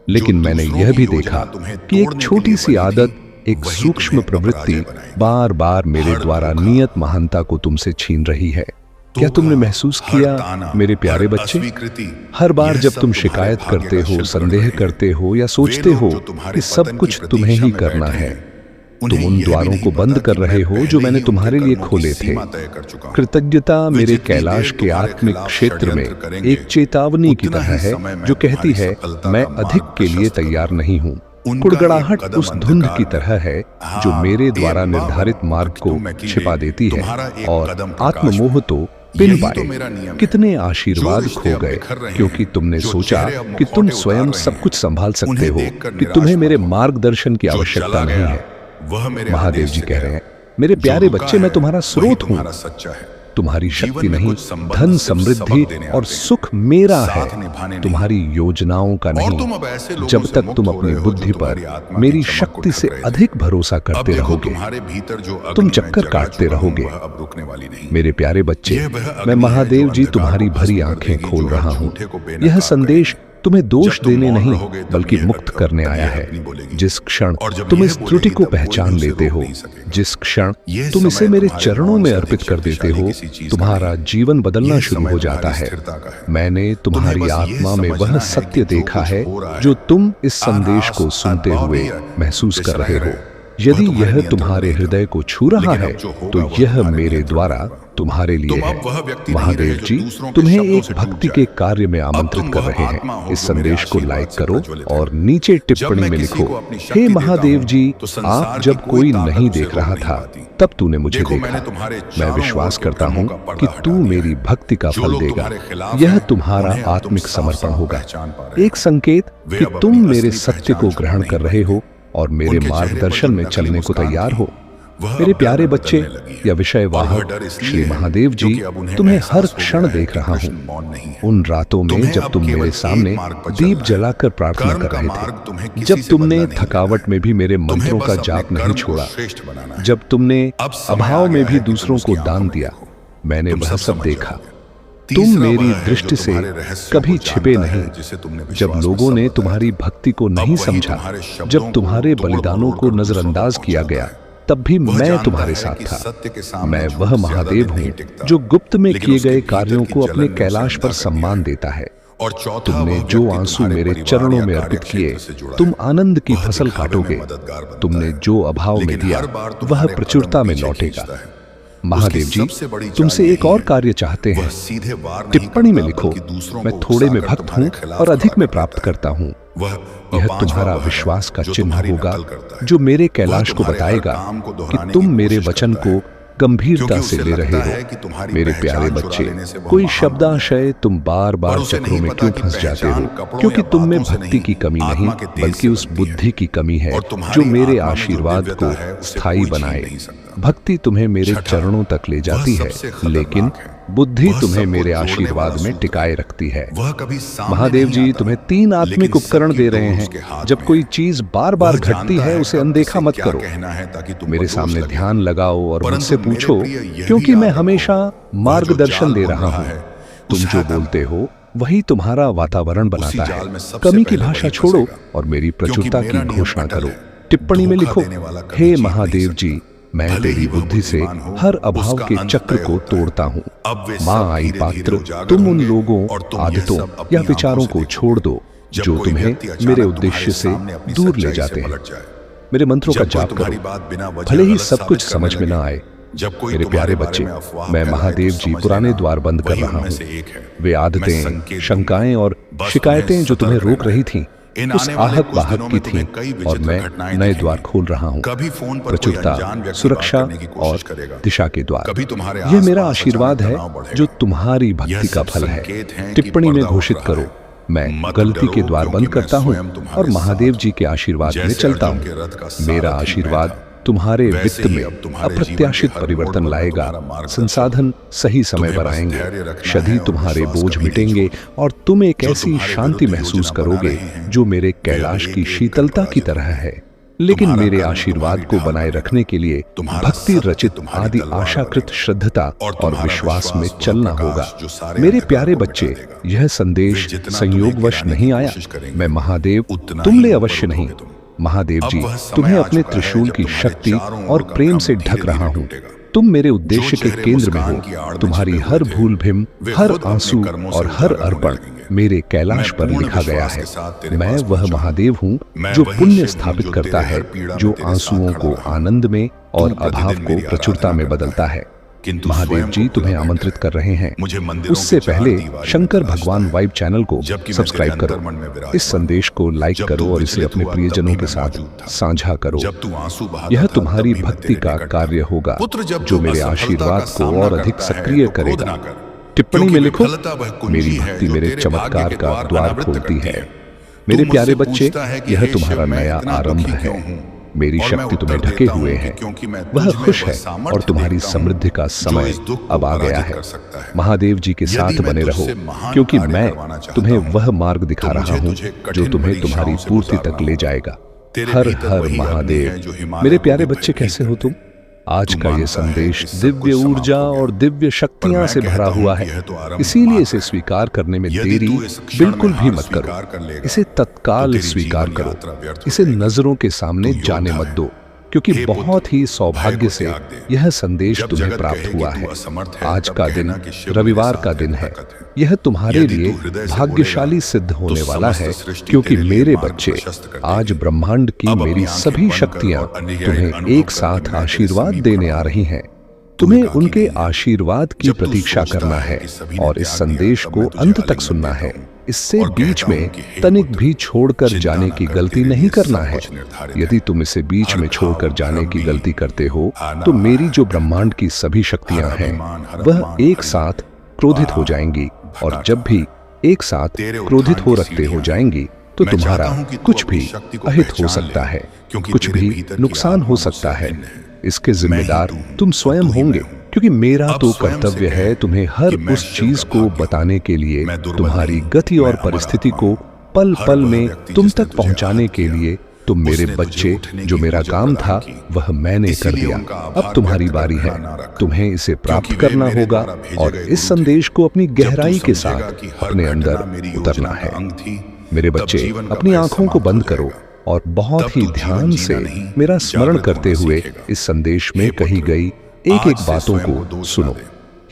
लेकिन मैंने यह भी देखा कि एक छोटी सी आदत, एक सूक्ष्म प्रवृत्ति बार बार मेरे द्वारा नियत महानता को तुमसे छीन रही है। क्या तुमने महसूस किया मेरे प्यारे बच्चे? हर बार जब तुम शिकायत करते हो, संदेह करते हो या सोचते हो कि सब कुछ तुम्हें ही करना है, तुम उन द्वारों को बंद कर रहे हो जो मैंने तुम्हारे लिए खोले थे। कृतज्ञता मेरे कैलाश के आत्मिक क्षेत्र में एक चेतावनी की तरह है जो कहती है, मैं अधिक के लिए तैयार नहीं हूँ। कुड़गड़ाहट उस धुंध की तरह है जो मेरे द्वारा निर्धारित मार्ग को छिपा देती है, और आत्ममोह तो बिन पाए। कितने आशीर्वाद खो गए क्योंकि तुमने सोचा कि तुम स्वयं सब कुछ संभाल सकते हो, कि तुम्हें मेरे मार्गदर्शन की आवश्यकता नहीं है। महादेव जी कह रहे हैं, मेरे प्यारे बच्चे, मैं तुम्हारा स्रोत हूं। सच्चा है। तुम्हारी शक्ति नहीं, धन, समृद्धि और सुख मेरा है, तुम्हारी योजनाओं का नहीं। जब तक तुम अपनी बुद्धि पर मेरी शक्ति से अधिक भरोसा करते रहोगे, तुम चक्कर काटते रहोगे। मेरे प्यारे बच्चे, मैं महादेव जी तुम्हारी भरी आंखें खोल रहा हूं। यह संदेश तुम्हें दोष देने नहीं बल्कि मुक्त करने आया है। जिस क्षण तुम इस त्रुटि को पहचान लेते हो, जिस क्षण तुम इसे मेरे चरणों में अर्पित कर देते हो, तुम्हारा जीवन बदलना शुरू हो जाता है। मैंने तुम्हारी आत्मा में वह सत्य देखा है जो तुम इस संदेश को सुनते हुए महसूस कर रहे हो। यदि यह तुम्हारे हृदय को छू रहा है तो यह मेरे द्वारा तुम्हारे लिए है। महादेव जी तुम्हें एक भक्ति के कार्य में आमंत्रित कर रहे हैं। इस संदेश को लाइक करो और नीचे टिप्पणी में लिखो, हे महादेव जी, आप जब कोई नहीं देख रहा था तब तूने मुझे देखा। मैं विश्वास करता हूँ कि तू मेरी भक्ति का फल देगा। यह तुम्हारा आत्मिक समर्पण होगा, एक संकेत कि तुम मेरे सत्य को ग्रहण कर रहे हो और मेरे मार्गदर्शन में चलने को तैयार हो। मेरे प्यारे बच्चे, या विषय वाहक श्री महादेव जी तुम्हें हर क्षण देख रहा हूँ। उन रातों में जब तुम मेरे सामने दीप जलाकर प्रार्थना कर रहे थे, जब तुमने थकावट में भी मेरे मंत्रों का जाप नहीं छोड़ा, जब तुमने अभाव में भी दूसरों को दान दिया, मैंने वह सब देखा। तुम मेरी दृष्टि से कभी छिपे नहीं। जब लोगों ने तुम्हारी भक्ति को नहीं समझा, जब तुम्हारे बलिदानों को नजरअंदाज किया गया, तब भी मैं तुम्हारे साथ था। मैं वह महादेव हूँ जो गुप्त में किए गए कार्यों को अपने कैलाश पर सम्मान देता है। तुमने जो आंसू मेरे चरणों में अर्पित किए, तुम आनंद की फसल काटोगे। तुमने जो अभाव में दिया वह प्रचुरता में लौटेगा। महादेव जी तुमसे एक और कार्य चाहते हैं। टिप्पणी में लिखो, मैं थोड़े में भक्त हूँ और अधिक में प्राप्त करता हूँ। यह तुम्हारा विश्वास का चिन्ह होगा जो मेरे कैलाश को बताएगा कि तुम मेरे वचन को गंभीरता से ले रहे हो। मेरे प्यारे बच्चे, कोई शब्दाशय तुम बार बार चक्रों में क्यों फंस जाते हो? क्योंकि तुम में भक्ति की कमी नहीं बल्कि उस बुद्धि की कमी है जो मेरे आशीर्वाद को स्थायी बनाए। भक्ति तुम्हें मेरे चरणों तक ले जाती है, लेकिन बुद्धि तुम्हें मेरे आशीर्वाद में टिकाए रखती है। महादेव जी तुम्हें 3 आत्मिक उपकरण दे रहे हैं। जब कोई चीज बार बार घटती है उसे अनदेखा मत करो। मेरे सामने ध्यान लगाओ और मुझसे पूछो, क्योंकि मैं हमेशा मार्गदर्शन दे रहा हूँ। तुम जो बोलते हो वही तुम्हारा वातावरण बनाता है। कमी की भाषा छोड़ो और मेरी प्रचुरता की घोषणा करो। टिप्पणी में लिखो, हे महादेव जी, मैं तेरी बुद्धि से हर अभाव के चक्र को तोड़ता हूँ। माँ आई पात्र, तुम उन लोगों, आदतों या विचारों को छोड़ दो जो तुम्हें मेरे उद्देश्य से दूर ले जाते हैं। मेरे मंत्रों का जाप करो, भले ही सब कुछ समझ में ना आए। मेरे प्यारे बच्चे, मैं महादेव जी पुराने द्वार बंद कर रहा हूँ। वे आदतें, शंकाएं और शिकायतें जो तुम्हें रोक रही थीं, उस आहत बाहत की थी और मैं नए द्वार खोल रहा हूँ। प्रचुरता, सुरक्षा और दिशा के द्वार। यह मेरा आशीर्वाद है जो तुम्हारी भक्ति का फल है। टिप्पणी में घोषित करो, मैं गलती के द्वार बंद करता हूँ और महादेव जी के आशीर्वाद में चलता हूँ। मेरा आशीर्वाद तुम्हारे वित्त में अप्रत्याशित परिवर्तन लाएगा। संसाधन सही समय पर आएंगे, शधी तुम्हारे बोझ मिटेंगे और तुम एक ऐसी शांति महसूस करोगे जो मेरे कैलाश की शीतलता की तरह है। लेकिन मेरे आशीर्वाद को बनाए रखने के लिए भक्ति रचित आदि आशाकृत श्रद्धता और विश्वास में चलना होगा। मेरे प्यारे बच्चे, यह संदेश संयोगवश नहीं आया। मैं महादेव तुम ले अवश्य नहीं। महादेव जी तुम्हें अपने त्रिशूल की शक्ति और प्रेम से ढक रहा हूँ। तुम मेरे उद्देश्य के केंद्र में हो। तुम्हारी हर भूल भीम, हर आंसू और हर अर्पण मेरे कैलाश पर लिखा गया है। मैं वह महादेव हूँ जो पुण्य स्थापित करता है, जो आंसुओं को आनंद में और अभाव को प्रचुरता में बदलता है। महादेव जी तुम्हें आमंत्रित कर रहे हैं। उससे पहले शंकर भगवान वाइब चैनल को सब्सक्राइब करो, इस संदेश को लाइक करो और इसे अपने प्रियजनों के साथ साझा करो। यह तुम्हारी भक्ति का कार्य होगा जो मेरे आशीर्वाद को और अधिक सक्रिय करेगा। टिप्पणी में लिखो, मेरी भक्ति मेरे चमत्कार का द्वार खोलती है। मेरे प्यारे बच्चे, यह तुम्हारा नया आरंभ है। मेरी शक्ति तुम्हें ढके हुए है। वह खुश है और तुम्हारी समृद्धि का समय अब आ गया है। महादेव जी के साथ बने रहो, क्योंकि मैं तुम्हें वह मार्ग दिखा रहा हूँ जो तुम्हें तुम्हारी पूर्ति तक ले जाएगा। हर हर महादेव। मेरे प्यारे बच्चे, कैसे हो तुम? आज का ये संदेश दिव्य ऊर्जा और दिव्य शक्तियां से भरा हुआ है, इसीलिए इसे स्वीकार करने में देरी बिल्कुल भी मत करो। इसे तत्काल स्वीकार करो, इसे नजरों के सामने जाने मत दो, क्योंकि बहुत ही सौभाग्य से यह संदेश तुम्हें प्राप्त हुआ है। आज का दिन रविवार का दिन है। यह तुम्हारे लिए भाग्यशाली सिद्ध होने वाला है, क्योंकि मेरे बच्चे, आज ब्रह्मांड की मेरी सभी शक्तियां तुम्हें एक साथ आशीर्वाद देने आ रही हैं। तुम्हें उनके आशीर्वाद की प्रतीक्षा करना है और इस संदेश को अंत तक सुनना है। इससे बीच में तनिक भी छोड़कर जाने की गलती नहीं करना है। यदि तुम इसे बीच में छोड़कर जाने की गलती करते हो तो मेरी जो ब्रह्मांड की सभी शक्तियां हैं वह एक साथ क्रोधित हो जाएंगी, और जब भी एक साथ क्रोधित हो रखते हो जाएंगी तो तुम्हारा कुछ भी अहित हो सकता है, कुछ भी नुकसान हो सकता है। इसके जिम्मेदार तुम स्वयं होंगे, क्योंकि मेरा तो कर्तव्य है तुम्हें हर उस चीज को बताने के लिए, तुम्हारी गति और परिस्थिति को पल पल में तुम तक पहुंचाने के लिए। तुम मेरे बच्चे, जो मेरा काम था वह मैंने कर दिया, अब तुम्हारी बारी है। तुम्हें इसे प्राप्त करना होगा और इस संदेश को अपनी गहराई के साथ अपने अंदर उतरना है। मेरे बच्चे, अपनी आंखों को बंद करो और बहुत ही ध्यान से मेरा स्मरण करते हुए इस संदेश में कही गई एक एक बातों को सुनो।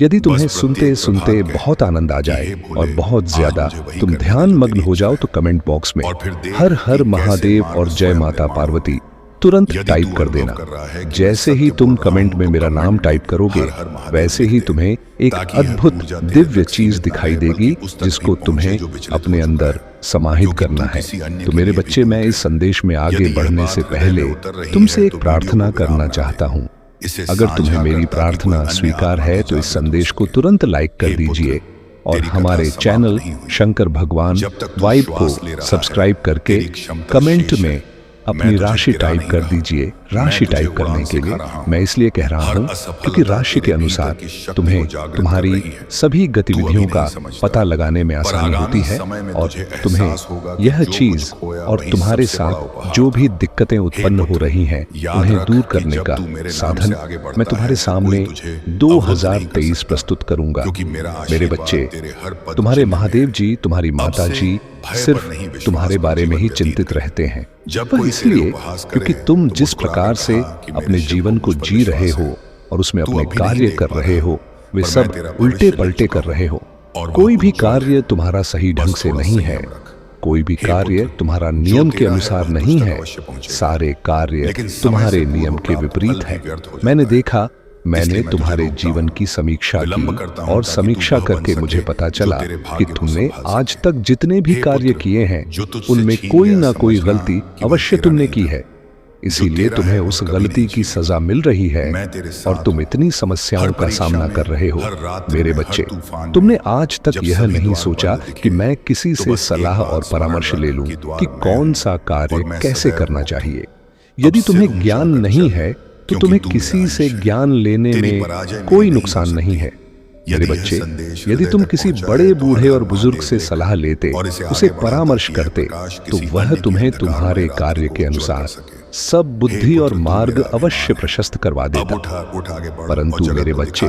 यदि तुम्हें सुनते सुनते बहुत आनंद आ जाए और बहुत ज्यादा तुम ध्यान मग्न हो जाओ तो कमेंट बॉक्स में हर हर महादेव और जय माता पार्वती तुरंत टाइप कर देना। जैसे ही तुम कमेंट में मेरा नाम टाइप करोगे, वैसे ही तुम्हें एक अद्भुत दिव्य चीज दिखाई देगी जिसको तुम्हें अपने अंदर समाहित करना है। तो मेरे बच्चे, मैं इस संदेश में आगे बढ़ने से पहले तुमसे एक प्रार्थना करना चाहता हूँ। अगर तुम्हें मेरी प्रार्थना स्वीकार है तो इस संदेश को तुरंत लाइक कर दीजिए और हमारे चैनल शंकर भगवान वाइब को सब्सक्राइब करके कमेंट में अपनी राशि टाइप कर दीजिए। राशि टाइप करने के लिए मैं इसलिए कह रहा हूं क्योंकि राशि के अनुसार तुम्हें तुम्हारी सभी गतिविधियों का पता लगाने में आसानी होती है और तुम्हें यह चीज और तुम्हारे साथ जो भी दिक्कतें उत्पन्न हो रही हैं उन्हें दूर करने का साधन मैं तुम्हारे सामने 2023 प्रस्तुत करूंगा। मेरे बच्चे, तुम्हारे महादेव जी, तुम्हारी माता जी सिर्फ तुम्हारे बारे में ही चिंतित रहते हैं। वह इसलिए क्योंकि तुम जिस प्रकार से अपने जीवन को जी रहे हो और उसमें अपने कार्य कर रहे हो, वे सब उल्टे पलटे कर रहे हो। कोई भी कार्य तुम्हारा सही ढंग से नहीं है, कोई भी कार्य तुम्हारा नियम के अनुसार नहीं है। सारे कार्य तुम्हारे नियम के विपरीत है। मैंने देखा, मैंने तुम्हारे जीवन की समीक्षा की और समीक्षा करके मुझे पता चला कि तुमने आज तक जितने भी कार्य किए हैं उनमें कोई ना कोई गलती अवश्य तुमने की है। इसीलिए तुम्हें उस गलती की सजा मिल रही है और तुम इतनी समस्याओं का सामना कर रहे हो। मेरे बच्चे, तुमने आज तक यह नहीं सोचा कि मैं किसी से सलाह और परामर्श ले लूं कि कौन सा कार्य कैसे करना चाहिए। यदि तुम्हें ज्ञान नहीं है तो तुम्हें किसी से ज्ञान लेने में कोई नुकसान नहीं है। मेरे बच्चे, यदि तुम किसी बड़े बूढ़े और बुजुर्ग से सलाह लेते, उसे परामर्श करते, तो वह तुम्हें तुम्हारे कार्य के अनुसार सब बुद्धि और मार्ग अवश्य प्रशस्त करवा देता। परंतु मेरे बच्चे,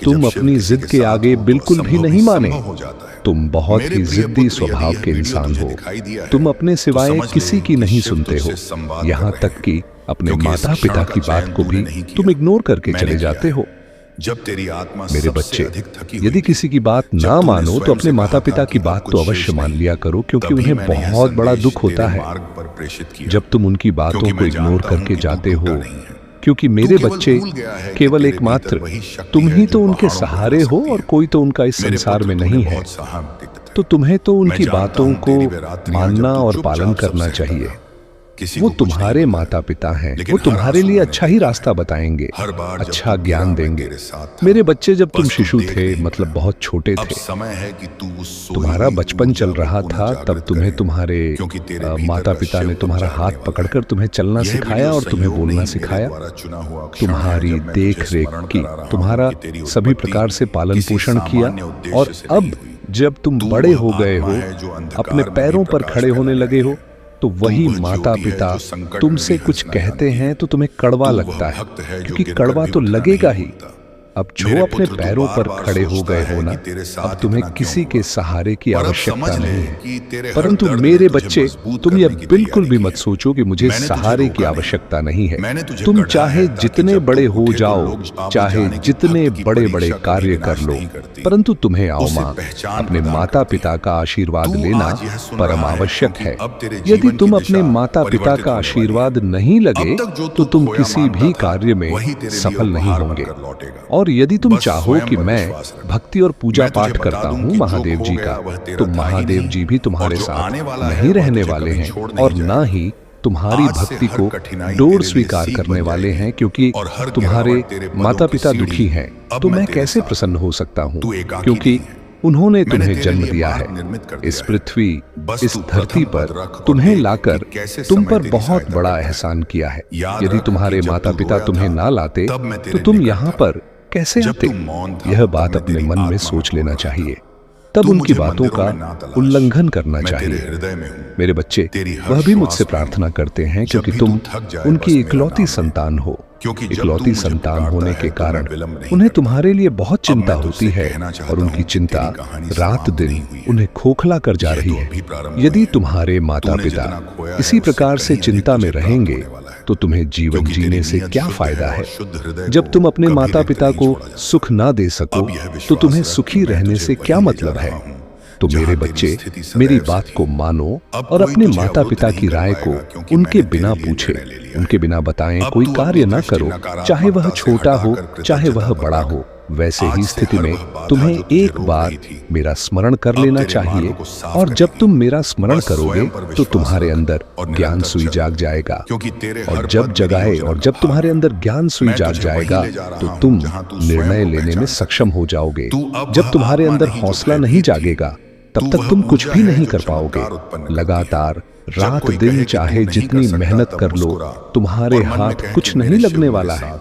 तुम अपनी जिद के आगे बिल्कुल भी नहीं माने। तुम बहुत ही जिद्दी स्वभाव के इंसान हो। तुम अपने सिवाय किसी की नहीं सुनते हो। यहाँ तक कि अपने माता पिता की बात को भी तुम इग्नोर करके चले जाते हो। जब तेरी आत्मा मेरे बच्चे, यदि किसी की बात ना मानो तो अपने माता पिता की बात तो अवश्य मान लिया करो, क्योंकि उन्हें बहुत बड़ा दुख होता है जब तुम उनकी बातों को इग्नोर करके जाते हो। क्योंकि मेरे बच्चे, केवल एकमात्र तुम ही तो उनके सहारे हो और कोई तो उनका इस संसार में नहीं है। तो तुम्हें तो उनकी बातों को मानना और पालन करना चाहिए। वो तुम्हारे माता पिता हैं, वो तुम्हारे लिए अच्छा ही रास्ता बताएंगे, अच्छा ज्ञान देंगे। मेरे बच्चे, जब तुम शिशु थे, मतलब बहुत छोटे थे, तुम्हारा बचपन चल रहा था, तब तुम्हें तुम्हारे माता पिता ने तुम्हारा हाथ पकड़कर तुम्हें चलना सिखाया और तुम्हें बोलना सिखाया, तुम्हारी देख रेख की, तुम्हारा सभी प्रकार से पालन पोषण किया। और अब जब तुम बड़े हो गए हो, अपने पैरों पर खड़े होने लगे हो, तो वही माता पिता तुमसे कुछ कहते हैं तो तुम्हें कड़वा लगता है, क्योंकि कड़वा तो लगेगा ही। अब जो अपने पैरों पर खड़े हो गए हो ना, अब तुम्हें किसी के सहारे की आवश्यकता नहीं है। परंतु मेरे बच्चे, तुम यह बिल्कुल भी मत सोचो कि मुझे सहारे की आवश्यकता नहीं है। तुम चाहे जितने बड़े हो जाओ, चाहे जितने बड़े बड़े कार्य कर लो, परंतु तुम्हें आओ माँ, अपने माता पिता का आशीर्वाद लेना परम आवश्यक है। यदि तुम अपने माता पिता का आशीर्वाद नहीं लगे तो तुम किसी भी कार्य में सफल नहीं होंगे। और यदि तुम चाहो कि मैं भक्ति और पूजा पाठ करता हूँ महादेव जी का, तो महादेव जी भी तुम्हारे साथ नहीं रहने वाले हैं और ना ही तुम्हारी भक्ति को डोर स्वीकार करने वाले हैं, क्योंकि तुम्हारे माता पिता दुखी हैं। तो मैं कैसे प्रसन्न हो सकता हूँ, क्योंकि उन्होंने तुम्हें जन्म दिया है। इस पृथ्वी, इस धरती पर तुम्हें लाकर तुम पर बहुत बड़ा एहसान किया है। यदि तुम्हारे माता पिता तुम्हें ना लाते तो तुम यहाँ पर कैसे आते? यह बात अपने मन में सोच लेना चाहिए, तब उनकी बातों का उल्लंघन करना चाहिए। मेरे बच्चे, वह भी मुझसे प्रार्थना करते हैं क्योंकि तुम उनकी इकलौती संतान हो। इकलौती संतान होने के कारण उन्हें तुम्हारे लिए बहुत चिंता होती है और उनकी चिंता रात दिन उन्हें खोखला कर जा रही है। यदि तुम्हारे माता पिता इसी प्रकार से चिंता में रहेंगे तो तुम्हें जीवन जीने से क्या फायदा है? जब तुम अपने माता पिता को सुख ना दे सको तो तुम्हें सुखी रहने से क्या मतलब है? तो मेरे बच्चे, मेरी बात को मानो और अपने माता पिता की राय को उनके बिना पूछे, उनके बिना बताएं कोई कार्य ना करो, चाहे वह छोटा हो चाहे वह बड़ा हो। वैसे ही स्थिति में तुम्हें एक बार मेरा स्मरण कर लेना चाहिए, और जब तुम मेरा स्मरण करोगे तो तुम्हारे अंदर ज्ञान सुई जाग जाएगा। और जब जगाए और जब तुम्हारे अंदर ज्ञान सुई जाग जाएगा तो तुम निर्णय लेने में सक्षम हो जाओगे। जब तुम्हारे अंदर हौसला नहीं जागेगा तब तक तुम कुछ भी नहीं कर पाओगे। लगातार रात दिन चाहे जितनी मेहनत कर लो, तुम्हारे हाथ कुछ नहीं लगने वाला है।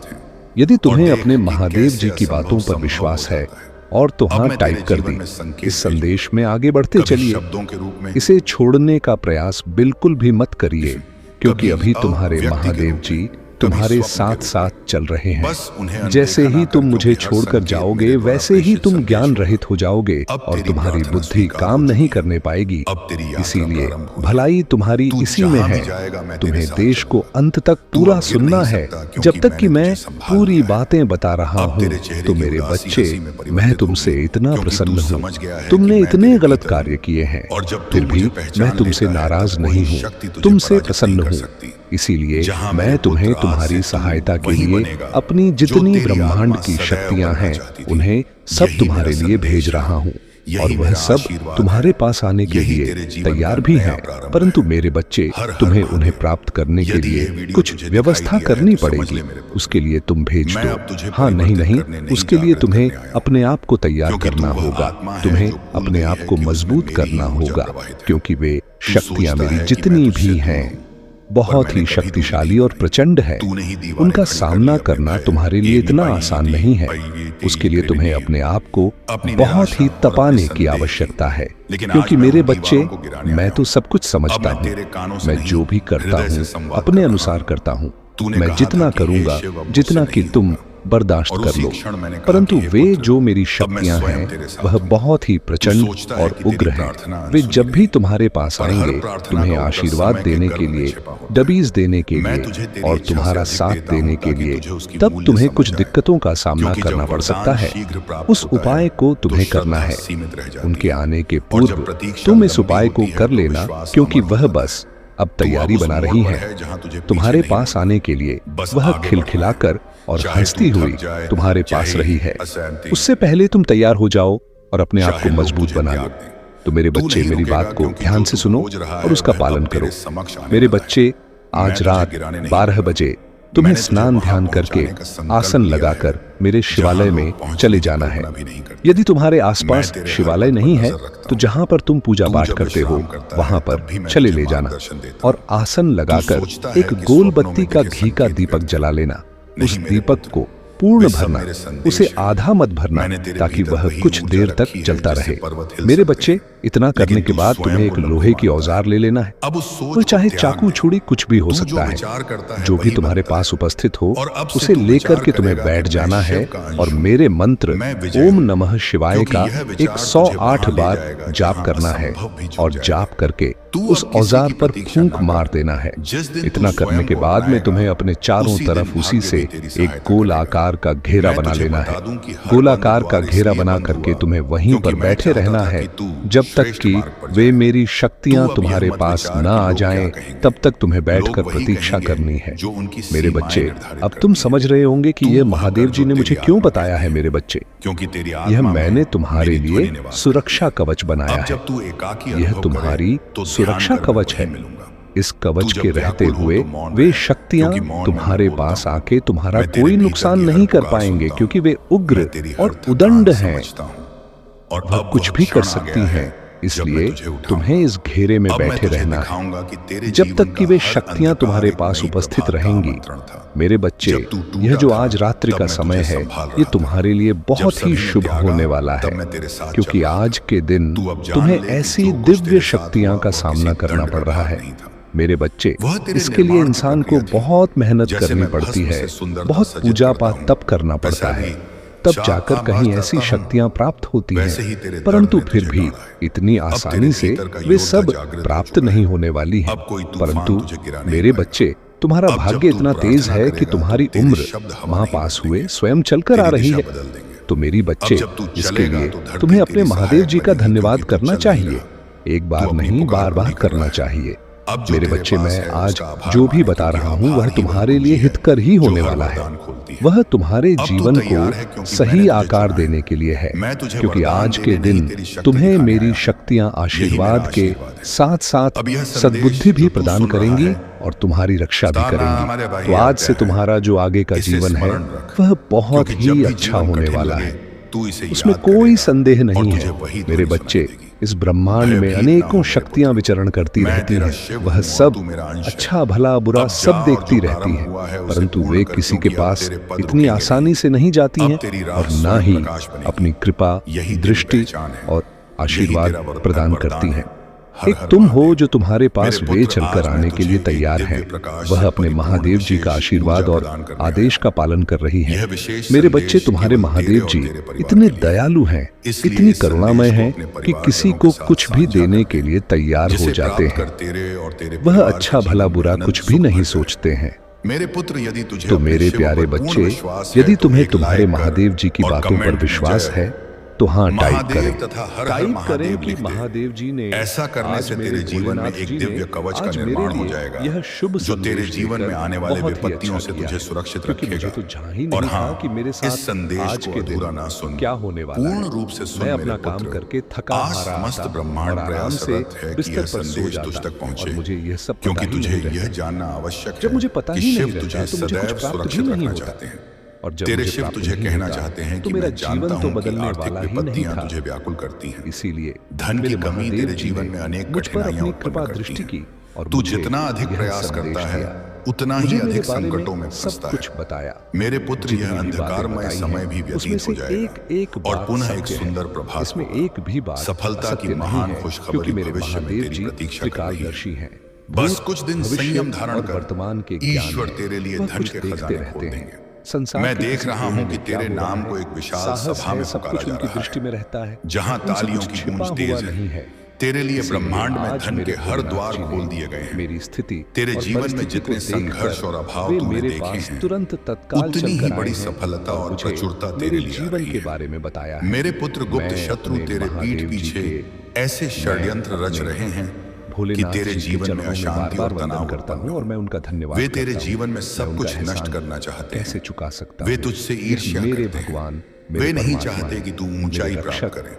यदि तुम्हें अपने महादेव जी की बातों पर विश्वास है और तो हाँ टाइप कर दी, इस संदेश में आगे बढ़ते चलिए। इसे छोड़ने का प्रयास बिल्कुल भी मत करिए, क्योंकि अभी तुम्हारे महादेव जी तुम्हारे साथ साथ चल रहे हैं। जैसे ही तुम मुझे छोड़कर जाओगे वैसे ही तुम ज्ञान रहित हो जाओगे और तुम्हारी बुद्धि काम नहीं करने पाएगी। इसीलिए भलाई तुम्हारी इसी में है। तुम्हें देश को अंत तक पूरा सुनना है। जब तक कि मैं पूरी बातें बता रहा हूँ तो मेरे बच्चे, मैं तुमसे इतना प्रसन्न हूँ। तुमने इतने गलत कार्य किए हैं, फिर भी मैं तुमसे नाराज नहीं हूँ, तुमसे प्रसन्न हूँ। इसीलिए मैं तुम्हें तुम्हारी सहायता के लिए अपनी जितनी ब्रह्मांड की शक्तियां हैं उन्हें सब तुम्हारे लिए भेज रहा हूं, और वह सब तुम्हारे पास आने के लिए तैयार भी हैं। परंतु मेरे बच्चे, तुम्हें उन्हें प्राप्त करने के लिए कुछ व्यवस्था करनी पड़ेगी। उसके लिए तुम भेज दो। हाँ, नहीं, उसके लिए तुम्हें अपने आप को तैयार करना होगा, तुम्हें अपने आप को मजबूत करना होगा, क्योंकि वे शक्तियां मेरी जितनी भी हैं बहुत ही शक्तिशाली और प्रचंड है। उनका सामना करना तुम्हारे लिए इतना आसान नहीं है। उसके लिए तुम्हें अपने आप को बहुत ही तपाने की आवश्यकता है, क्योंकि मेरे बच्चे, मैं तो सब कुछ समझता हूँ। मैं जो भी करता हूँ अपने अनुसार करता हूँ। मैं जितना करूँगा, जितना कि तुम बर्दाश्त कर लो, परंतु वे जो मेरी शक्तियां हैं वह बहुत ही प्रचंड और उग्र हैं। वे जब भी तुम्हारे पास आएंगे तुम्हें आशीर्वाद देने के लिए, डबीज देने के लिए और तुम्हारा साथ देने के लिए, तब तुम्हें कुछ दिक्कतों का सामना करना पड़ सकता है। उस उपाय को तुम्हें करना है। उनके आने के पूर्व तुम इस उपाय को कर लेना, क्योंकि वह बस अब तैयारी बना रही है तुम्हारे पास आने के लिए। वह खिलखिलाकर और हंसती हुई तुम्हारे पास रही है। उससे पहले तुम तैयार हो जाओ और अपने आप को मजबूत बना लो। तो मेरे बच्चे, मेरी बात को ध्यान से सुनो और उसका पालन करो। मेरे बच्चे, आज रात 12 बजे तुम्हें स्नान ध्यान करके आसन लगाकर मेरे शिवालय में चले जाना है। यदि तुम्हारे आसपास शिवालय नहीं है तो जहां पर तुम पूजा पाठ करते हो वहां पर चले ले जाना और आसन लगाकर एक गोल बत्ती का घी का दीपक जला लेना। उस दीपक को पूर्ण भरना, उसे आधा मत भरना ताकि वह कुछ देर तक जलता रहे। मेरे बच्चे, इतना करने के बाद तुम्हें एक लोहे की औजार ले लेना है। वो चाहे चाकू छुरी कुछ भी हो सकता है। जो भी तुम्हारे पास उपस्थित हो उसे लेकर के तुम्हें बैठ जाना है और मेरे मंत्र ओम नमः शिवाय का 108 बार जाप करना है और जाप करके उस औजार पर फूंक मार देना है। इतना करने के बाद में तुम्हें अपने चारों तरफ उसी से एक गोल आकार का घेरा बना लेना है। गोलाकार का घेरा बना करके तुम्हें वहीं पर बैठे रहना है जब तक कि वे मेरी शक्तियां तुम्हारे पास न आ जाएं, तब तक तुम्हें बैठकर प्रतीक्षा करनी है। मेरे बच्चे, अब तुम समझ रहे होंगे कि यह महादेव जी ने मुझे क्यों बताया है। मेरे बच्चे, यह मैंने तुम्हारे लिए सुरक्षा कवच बनाया है। यह तुम्हारी सुरक्षा कवच है। इस कवच के रहते हुए वे शक्तियां तुम्हारे पास आके तुम्हारा कोई नुकसान नहीं कर पाएंगे, क्योंकि वे उग्र और उदंड हैं और वह कुछ भी कर सकती हैं। इसलिए तुम्हें इस घेरे में बैठे रहना है जब तक कि वे शक्तियां तुम्हारे पास उपस्थित रहेंगी। मेरे बच्चे, यह जो आज रात्रि का समय है ये तुम्हारे लिए बहुत ही शुभ होने वाला है, क्योंकि आज के दिन तुम्हें ऐसी दिव्य शक्तियां का सामना करना पड़ रहा है। मेरे बच्चे, इसके लिए इंसान को बहुत मेहनत करनी पड़ती है, बहुत पूजा पाठ तप करना पड़ता है, तब जाकर कहीं ऐसी शक्तियां प्राप्त होती हैं। परंतु फिर भी इतनी आसानी से वे सब प्राप्त नहीं होने वाली हैं। परंतु मेरे बच्चे, तुम्हारा भाग्य इतना तेज है कि तुम्हारी उम्र वहां पास हुए स्वयं चलकर आ रही है। तो मेरी बच्चे, इसके लिए तुम्हें अपने महादेव जी का धन्यवाद करना चाहिए। एक बार नहीं, बार बार करना चाहिए। मेरे बच्चे, मैं आज जो भी बता रहा हूं वह तुम्हारे लिए हितकर ही होने वाला है। वह तुम्हारे जीवन को सही आकार देने के लिए है, क्योंकि आज के दिन तुम्हें मेरी शक्तियां आशीर्वाद के साथ साथ सद्बुद्धि भी प्रदान करेंगी और तुम्हारी रक्षा भी करेंगी। तो आज से तुम्हारा जो आगे का जीवन है वह बहुत ही अच्छा होने वाला है, उसमें कोई संदेह नहीं है। मेरे बच्चे, इस ब्रह्मांड में अनेकों शक्तियां विचरण करती रहती हैं। वह सब अच्छा भला बुरा सब देखती रहती हैं, परंतु वे किसी के पास इतनी आसानी से नहीं जाती हैं और ना ही अपनी कृपा, दृष्टि और आशीर्वाद प्रदान करती हैं। एक तुम हो जो तुम्हारे पास वे चलकर आने के लिए तैयार हैं। वह अपने महादेव जी का आशीर्वाद और आदेश का पालन कर रही है। मेरे बच्चे, तुम्हारे महादेव जी इतने दयालु हैं, इतनी करुणामय हैं कि किसी को कुछ भी देने के लिए तैयार हो जाते हैं। वह अच्छा भला बुरा कुछ भी नहीं सोचते हैं। तो मेरे प्यारे बच्चे, यदि तुम्हें तुम्हारे महादेव जी की बातों पर विश्वास है तो हाँ, टाइप करें कि महादेव जी ने ऐसा करने से तेरे जीवन में एक दिव्य कवच का निर्माण हो जाएगा, यह शुभ जो तेरे जीवन में आने वाले विपत्तियों से तुझे सुरक्षित रखेगा। और हाँ, कि मेरे साथ इस संदेश को अधूरा ना सुन, क्या होने वाला है। पूर्ण रूप से सुन। मैं अपना काम करके थका हारा समस्त ब्रह्मांड प्रयासरत है कि यह संदेश तुझ तक पहुंचे, मुझे यह सब क्योंकि तुझे यह जानना आवश्यक है। जब मुझे पता ही नहीं रहता तुझे तो मुझे कुछ सुरक्षित रखना चाहते हैं। और जब तेरे शिव तुझे कहना चाहते हैं कि मैं जानता हूं कि आर्थिक विपत्तियां तुझे व्याकुल करती हैं। इसीलिए धन की कमी तेरे जीवन में अनेक कठिनाइयां उत्पन्न करती हैं। और तू जितना अधिक प्रयास करता है उतना ही अधिक संकटों में फंसता है। बताया मेरे पुत्र, यह अंधकारमय समय भी व्यतीत हो जाएगा और पुनः एक सुंदर प्रभात में एक भी बात सफलता की महान खुशखबरी भविष्य में तेरी प्रतीक्षा कर रही है। बस कुछ दिन संयम धारण कर, वर्तमान के ईश्वर तेरे लिए धन के खजाने खोल देंगे। मैं देख रहा हूं कि तेरे नाम को एक विशाल सभा में पुकारा जा रहा दृष्टि में रहता है, जहां तालियों की गूंज तेज है। तेरे लिए ब्रह्मांड में धन के हर द्वार खोल दिए गए हैं। मेरी स्थिति, तेरे जीवन में जितने संघर्ष और अभाव तूने देखे हैं, तुरंत तत्काल उतनी ही बड़ी सफलता और प्रचुरता तेरे लिए जीवन के बारे में बताया है। मेरे पुत्र, गुप्त शत्रु तेरे पीठ पीछे ऐसे षड्यंत्र रच रहे हैं कि तेरे जीवन में अशांति और तनाव करता हूं और मैं उनका धन्यवाद। वे तेरे जीवन में सब कुछ नष्ट करना चाहते हैं। कैसे चुका सकता वे तुझसे ईर्ष्या मेरे करते हैं। भगवान, वे नहीं चाहते कि तू ऊंचाई प्राप्त करे।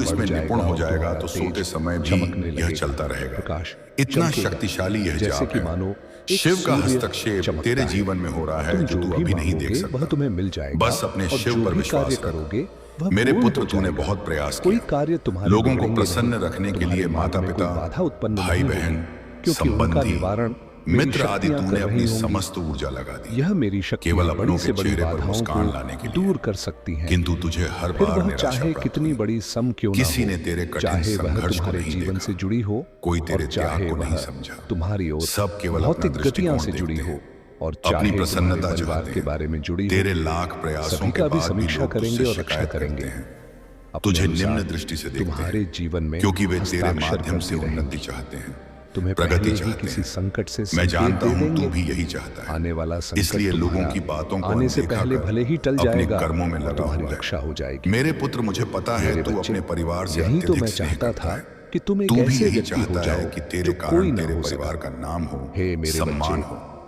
तू इसमें निपुण हो जाएगा तो सोते समय भी यह चलता रहेगा। प्रकाश इतना शक्तिशाली यह जैसे जाप कि है। मानो शिव का हस्तक्षेप तेरे जीवन में हो रहा है जो तू अभी नहीं देख वह सकता। तुम्हें मिल जाएगा। बस अपने और शिव जो पर भी विश्वास कार्य रख। करोगे वह मेरे पूर्ण पुत्र हो तूने जाएगा। बहुत प्रयास कोई किया। कार्य तुम्हारे लोगों को बिगड़ेंगे प्रसन्न नहीं। रखने के तुम्हारे लिए मार्ग माता में कोई पिता, बाधा उत्पन्न भाई नहीं बहन, होगी, क्योंकि उनका संबंधी, निवारण मेरी मित्र आदि शक्तियां तूने कर अपनी रही होंगी। समस्त ऊर्जा लगा दी यह मेरी शक्तियां केवल बड़ी अपनों से के बड़ी चेहरे पर बाधाओं मुस्कान लाने के को लिए। दूर कर सकती हैं। किंतु तुझे हर फिर बार वह निराशा चाहे प्राप्त कितनी हुई। बड़ी सम क्यों न किसी हो, ने तेरे कठिन चाहे वह संघर्ष को तुम्हारे नहीं जीवन देखा। से जुड़ी हो कोई तेरे और त्याग चाहे को नहीं वह समझा। तुम्हारी ओर सब केवल अपना भौतिक गतियां से दृष्टिकोण जुड़ी देखते हो हैं। और अपनी चाहे प्रसन्नता तुम्हारे परिवार चाहते के हैं। बारे में जुड़ी हो। तेरे लाख प्रयासों सभी के का भी बाद भी समीक्षा लोग करेंगे तुझसे और रक्षा शिकायत करेंगे। करते हैं। अपने तुझे अनुसार निम्न दृष्टि से देखते तुम्हारे हैं, जीवन में क्योंकि वे तेरे हस्ताक्षर माध्यम से करती उन्नति रहेंगी। चाहते हैं, तुम्हें प्रगति पहले ही चाहते किसी हैं। संकट से मैं संकेत जानता दे हूं तू देंगे। भी यही चाहता है। आने वाला संकट इसलिए लोगों तुम्हारा की बातों को आने से अनदेखा पहले कर भले ही टल अपने जाएगा कर्मों में और लगा तुम्हारी हुआ है। रक्षा हो जाएगी। मेरे पुत्र, मुझे पता है मेरे तू बच्चे, अपने परिवार से यही तो अत्यधिक मैं स्नेह चाहता करता था है। कि तुम एक तू भी ऐसे यही व्यक्ति हो चाहता है जाओ कि तेरे जो कारण कोई ना तेरे हो परिवार सका। का नाम हो, हे मेरे सम्मान बच्चे, हो।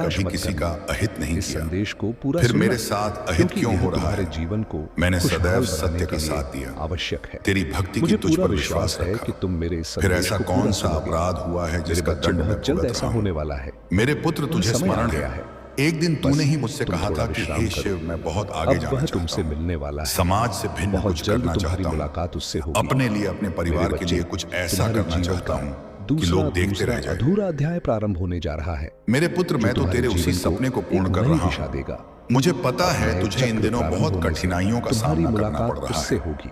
निराश कभी मत किसी करना। का अहित नहीं इस किया, संदेश को पूरा फिर सुनना, मेरे साथ अहित क्योंकि क्यों यह हो रहा तुम्हारे है? जीवन को मैंने खुशहाल सदैव बनाने सत्य के का लिए साथ दिया, आवश्यक है। तेरी भक्ति की मुझे तुझ पूरा पर विश्वास है रखा। कि तुम मेरे इस फिर संदेश ऐसा को कौन पूरा सा सुनोगे। अपराध हुआ है मेरे जिसका बच्चे, दंड मैं बहुत जल्द भुगत ऐसा रहा होने हूं? वाला है। मेरे पुत्र, अब तुझे समय आ स्मरण गया है, है। एक दिन बस तूने ही मुझसे तुम कहा थोड़ा था कि विश्राम हे करो। शिव, मैं बहुत आगे अब जाना वह चाहता तुमसे हूं, मिलने वाला है। समाज से भिन्न बहुत कुछ जल्द करना तुम्हारी चाहता हूं, मुलाकात उससे होगी। अपने लिए, अपने परिवार मेरे के बच्चे, लिए कुछ ऐसा तुम्हारे करना जीवन चाहता का हूं कि दूसरा लोग देखते रह जाए। अधूरा अध्याय प्रारंभ होने जा रहा है। मेरे पुत्र, जो मैं तो तुम्हारे तेरे उसी जीवन सपने को एक पूर्ण कर नई रहा दिशा हूं। देगा। मुझे पता अब है नए तुझे इन चक्र दिनों प्रारंभ बहुत होने से कठिनाइयों का तुम्हारी सामना करना पड़ मुलाकात रहा उससे है, होगी।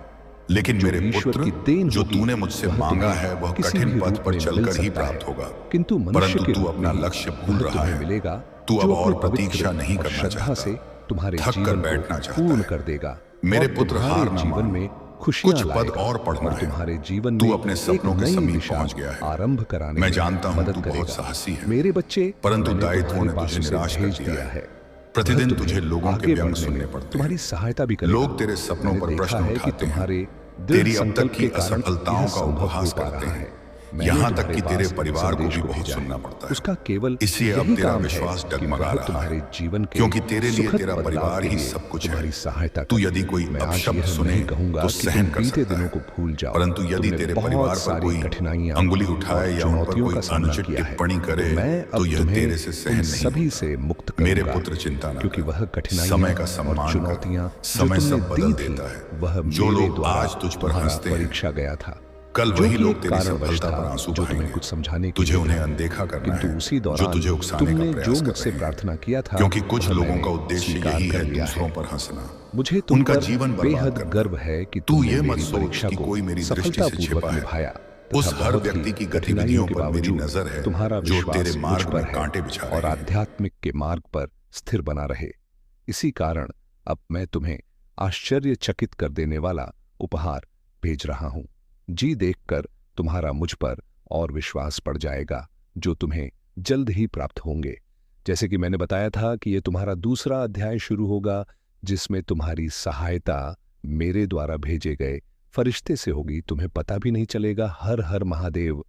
लेकिन जो मेरे ईश्वर पुत्र, की देन जो होगी, तूने मुझसे वह मांगा तुम्हें है वह किसी कठिन भी पथ रूप पर में मिल चलकर ही सकता प्राप्त है, होगा, किंतु मनुष्य परंतु के तू रूप अपना में ही लक्ष्य भूल वह रहा तुम्हें है। मिलेगा, तू जो अब अपने और प्रतीक्षा पवित्र नहीं और करना श्रद्धा चाहता, से तुम्हारे थक कर जीवन बैठना को चाहता पूर्ण है। कर देगा मेरे और पुत्र, तुम्हारे हार ना जीवन मान। में खुशियां कुछ पद लाएगा और पढ़ना और है। तुम्हारे जीवन तू में अपने एक सपनों के नई समीप दिशा पहुंच गया है। आरंभ कराने मैं में जानता हूं मदद तू बहुत करेगा। साहसी है, मेरे बच्चे, परंतु मैंने दायित्वों तुम्हारे ने पास तुझे उसे निराश कर भेज दिया दिया है। है। प्रतिदिन तुझे लोगों के व्यंग सुनने पड़ते हैं। तुम्हारी सहायता भी करेगा। लोग तेरे सपनों मैंने पर देखा प्रश्न है कि उठाते हैं, तुम्हारे तेरी दृढ़ अब तक संकल्प की के कारण असफलताओं यह का संभव उपहास हो पा करते रहा हैं। है। मैंने यहाँ तक तुम्हारे कि तेरे पास परिवार को संदेश भी को बहुत भेजा सुनना है। पड़ता है। उसका केवल इसलिए अब यही तेरा काम है विश्वास कि डगमगा मैं रहा तुम्हारे है, जीवन के क्योंकि तेरे लिए सुखद तेरा बदलाव परिवार के ही लिए सब कुछ तुम्हारी है। सहायता तू करूं। यदि कोई मैं आज अपशब्द यह सुने नहीं कहूंगा तो कि सहन तुम कर बीते सकता दिनों है, को भूल जाओ। परंतु यदि तुमने तेरे बहुत परिवार पर सारी कोई कठिनाइयां अंगुली और उठाए या उन पर चुनौतियों कोई का सामना अनुचित किया है। टिप्पणी करे मैं तो अब यह तुम्हें तेरे से उन सहन नहीं सभी होता। से मुक्त मेरे करूंगा, पुत्र चिंता न क्योंकि कर। वह कठिनाइयां समय का और सम्मान चुनौतियां कर। जो समय तुमने सब दी बदल थी देता है। वह जो मेरे लोग द्वारा आज तुझ पर तुम्हारा हंसते हैं, परीक्षा गया था, कल जो वही कि लोग एक तेरी कारणवश सफलता पर था आंसू जो तुम्हें बहाएंगे। कुछ समझाने के तुझे लिए उन्हें था। अनदेखा करना किंतु है उसी जो दौरान तुझे उकसाने का तुमने जो प्रयास कर मुझसे रहे हैं, प्रार्थना किया था क्योंकि कुछ वह लोगों मैंने का उद्देश्य स्वीकार यही कर है लिया दूसरों है। पर हंसना, मुझे तुम उनका पर जीवन बर्बाद बेहद करना। गर्व है कि तू तुमने ये मत मेरी सोच परीक्षा कि को कोई मेरी दृष्टि से सफलतापूर्वक छिपा है। निभाया उस तथा हर बहुत ही व्यक्ति की कठिनाइयों गतिविधियों के पर मेरी बावजूद नजर है तुम्हारा जो तेरे विश्वास मुझ मार्ग पर में है कांटे बिछा और रहे हैं। आध्यात्मिक के मार्ग पर स्थिर बना रहे। इसी कारण अब मैं तुम्हें आश्चर्यचकित कर देने वाला उपहार भेज रहा हूं। जी देखकर तुम्हारा मुझ पर और विश्वास पड़ जाएगा, जो तुम्हें जल्द ही प्राप्त होंगे। जैसे कि मैंने बताया था कि यह तुम्हारा दूसरा अध्याय शुरू होगा, जिसमें तुम्हारी सहायता मेरे द्वारा भेजे गए फरिश्ते से होगी। तुम्हें पता भी नहीं चलेगा। हर हर महादेव।